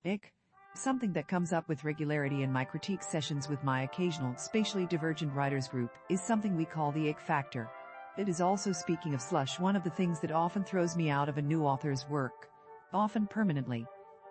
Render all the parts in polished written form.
Ick. Something that comes up with regularity in my critique sessions with my occasional spatially divergent writers group is something we call the ick factor. It is also, speaking of slush, one of the things that often throws me out of a new author's work. Often permanently.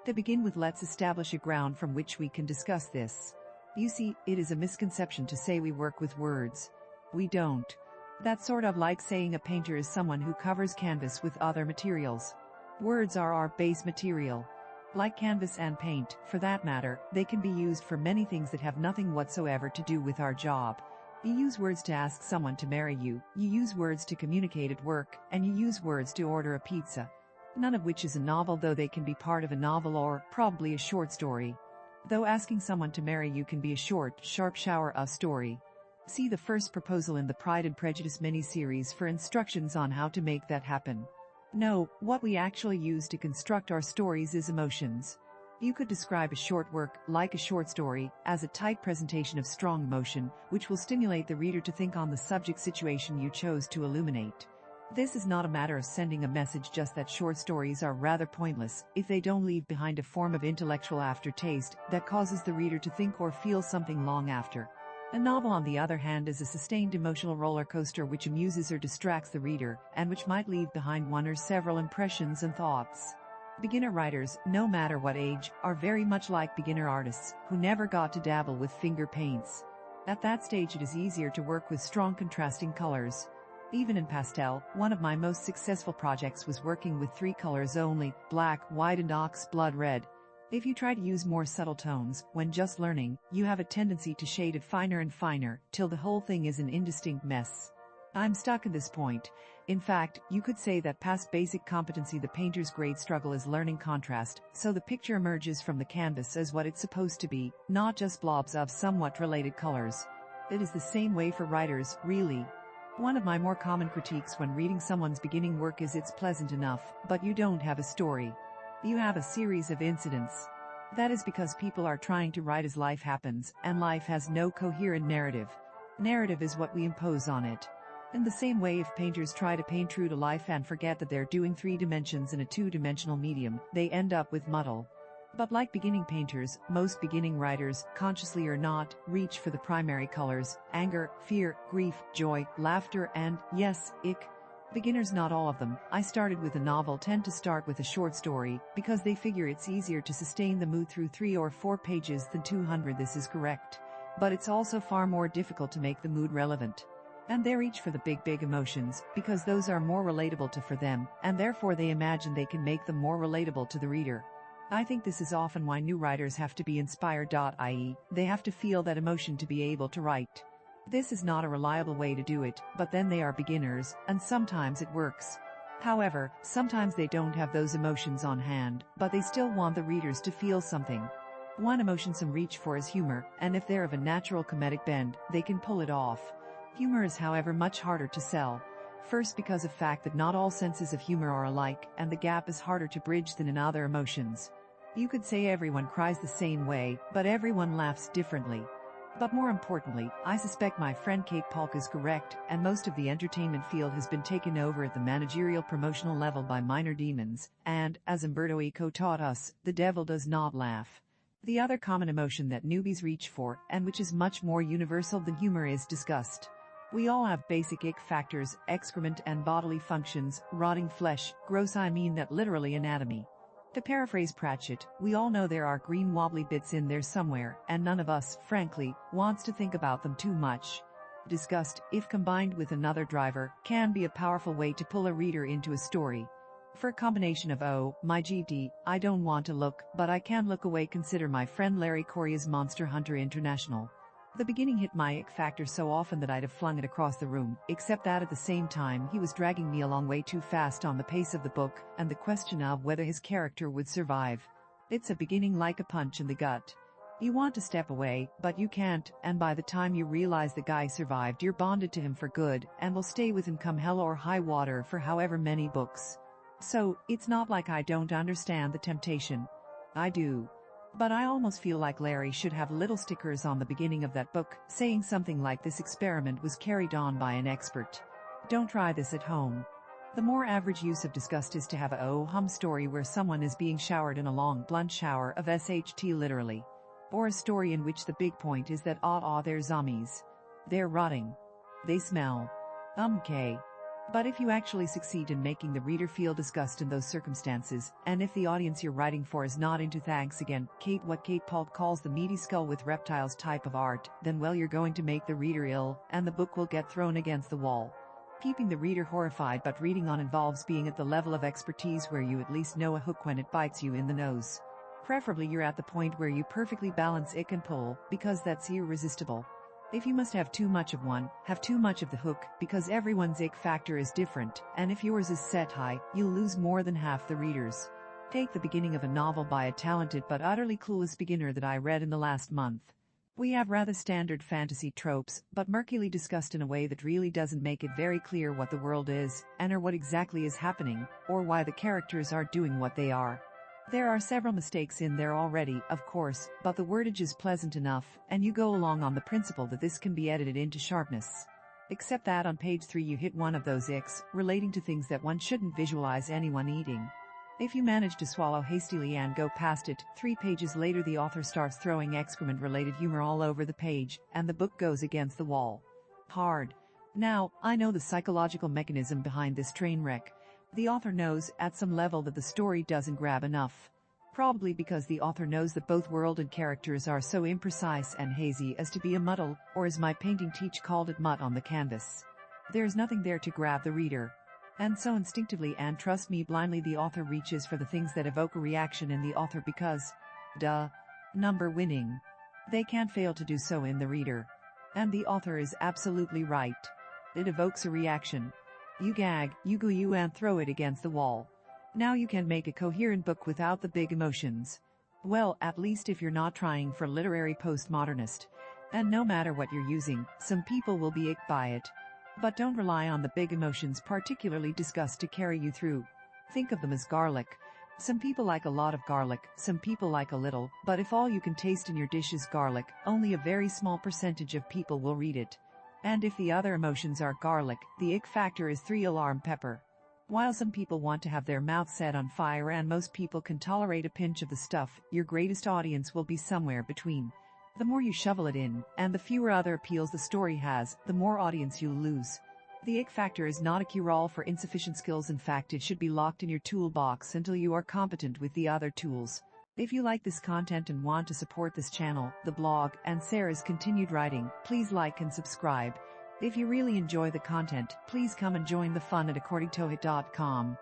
To begin with, let's establish a ground from which we can discuss this. You see, it is a misconception to say we work with words. We don't. That's sort of like saying a painter is someone who covers canvas with other materials. Words are our base material. Like canvas and paint, for that matter, they can be used for many things that have nothing whatsoever to do with our job. You use words to ask someone to marry you, you use words to communicate at work, and you use words to order a pizza. None of which is a novel, though they can be part of a novel or probably a short story. Though asking someone to marry you can be a short, sharp shower story. See the first proposal in the Pride and Prejudice miniseries for instructions on how to make that happen. No, what we actually use to construct our stories is emotions. You could describe a short work, like a short story, as a tight presentation of strong emotion, which will stimulate the reader to think on the subject situation you chose to illuminate. This is not a matter of sending a message, just that short stories are rather pointless if they don't leave behind a form of intellectual aftertaste that causes the reader to think or feel something long after. A novel, on the other hand, is a sustained emotional roller coaster which amuses or distracts the reader, and which might leave behind one or several impressions and thoughts. Beginner writers, no matter what age, are very much like beginner artists who never got to dabble with finger paints. At that stage, it is easier to work with strong contrasting colors. Even in pastel, one of my most successful projects was working with 3 colors only: black, white and ox blood red. If you try to use more subtle tones when just learning, you have a tendency to shade it finer and finer, till the whole thing is an indistinct mess. I'm stuck at this point. In fact, you could say that past basic competency, the painter's great struggle is learning contrast, so the picture emerges from the canvas as what it's supposed to be, not just blobs of somewhat related colors. It is the same way for writers, really. One of my more common critiques when reading someone's beginning work is it's pleasant enough, but you don't have a story. You have a series of incidents. That is because people are trying to write as life happens, and life has no coherent narrative. Narrative is what we impose on it. In the same way, if painters try to paint true to life and forget that they're doing 3 dimensions in a 2-dimensional medium, they end up with muddle. But like beginning painters, most beginning writers, consciously or not, reach for the primary colors: anger, fear, grief, joy, laughter, and, yes, ick. Beginners, not all of them, I started with a novel, tend to start with a short story, because they figure it's easier to sustain the mood through 3 or 4 pages than 200. This is correct. But it's also far more difficult to make the mood relevant. And they reach for the big emotions, because those are more relatable for them, and therefore they imagine they can make them more relatable to the reader. I think this is often why new writers have to be inspired, i.e., they have to feel that emotion to be able to write. This is not a reliable way to do it, but then they are beginners, and sometimes it works. However, sometimes they don't have those emotions on hand, but they still want the readers to feel something. One emotion some reach for is humor, and if they're of a natural comedic bend, they can pull it off. Humor is, however, much harder to sell. First, because of the fact that not all senses of humor are alike, and the gap is harder to bridge than in other emotions. You could say everyone cries the same way, but everyone laughs differently. But more importantly, I suspect my friend Kate Polk is correct, and most of the entertainment field has been taken over at the managerial promotional level by minor demons, and, as Umberto Eco taught us, the devil does not laugh. The other common emotion that newbies reach for, and which is much more universal than humor, is disgust. We all have basic ick factors: excrement and bodily functions, rotting flesh, gross, I mean that literally, anatomy. To paraphrase Pratchett, we all know there are green wobbly bits in there somewhere, and none of us, frankly, wants to think about them too much. Disgust, if combined with another driver, can be a powerful way to pull a reader into a story. For a combination of "oh, my GD, I don't want to look, but I can look away," consider my friend Larry Correa's Monster Hunter International. The beginning hit my ick factor so often that I'd have flung it across the room, except that at the same time he was dragging me along way too fast on the pace of the book, and the question of whether his character would survive. It's a beginning like a punch in the gut. You want to step away, but you can't, and by the time you realize the guy survived, you're bonded to him for good, and will stay with him come hell or high water for however many books. So, it's not like I don't understand the temptation. I do. But I almost feel like Larry should have little stickers on the beginning of that book, saying something like, "This experiment was carried on by an expert. Don't try this at home." The more average use of disgust is to have a oh-hum story where someone is being showered in a long, blunt shower of SHT literally. Or a story in which the big point is that they're zombies. They're rotting. They smell. Okay. But if you actually succeed in making the reader feel disgust in those circumstances, and if the audience you're writing for is not into thanks again, what Kate Pulp calls the meaty skull with reptiles type of art, then well you're going to make the reader ill, and the book will get thrown against the wall. Keeping the reader horrified but reading on involves being at the level of expertise where you at least know a hook when it bites you in the nose. Preferably you're at the point where you perfectly balance ick and pull, because that's irresistible. If you must have too much of one, have too much of the hook, because everyone's ick factor is different, and if yours is set high, you'll lose more than half the readers. Take the beginning of a novel by a talented but utterly clueless beginner that I read in the last month. We have rather standard fantasy tropes, but murkily discussed in a way that really doesn't make it very clear what the world is, and or what exactly is happening, or why the characters are doing what they are. There are several mistakes in there already, of course, but the wordage is pleasant enough, and you go along on the principle that this can be edited into sharpness. Except that on page 3 you hit one of those icks, relating to things that one shouldn't visualize anyone eating. If you manage to swallow hastily and go past it, 3 pages later the author starts throwing excrement-related humor all over the page, and the book goes against the wall. Hard. Now, I know the psychological mechanism behind this train wreck. The author knows, at some level, that the story doesn't grab enough. Probably because the author knows that both world and characters are so imprecise and hazy as to be a muddle, or as my painting teacher called it, mutt on the canvas. There's nothing there to grab the reader. And so instinctively and trust me blindly the author reaches for the things that evoke a reaction in the author because, number winning. They can't fail to do so in the reader. And the author is absolutely right. It evokes a reaction. You gag, you goo and throw it against the wall. Now you can make a coherent book without the big emotions. Well, at least if you're not trying for literary postmodernist. And no matter what you're using, some people will be icked by it. But don't rely on the big emotions, particularly disgust, to carry you through. Think of them as garlic. Some people like a lot of garlic, some people like a little, but if all you can taste in your dish is garlic, only a very small percentage of people will read it. And if the other emotions are garlic, the ick factor is 3 alarm pepper. While some people want to have their mouth set on fire and most people can tolerate a pinch of the stuff, your greatest audience will be somewhere between. The more you shovel it in, and the fewer other appeals the story has, the more audience you'll lose. The ick factor is not a cure-all for insufficient skills. In fact, it should be locked in your toolbox until you are competent with the other tools. If you like this content and want to support this channel, the blog, and Sarah's continued writing, please like and subscribe. If you really enjoy the content, please come and join the fun at accordingtohoyt.com.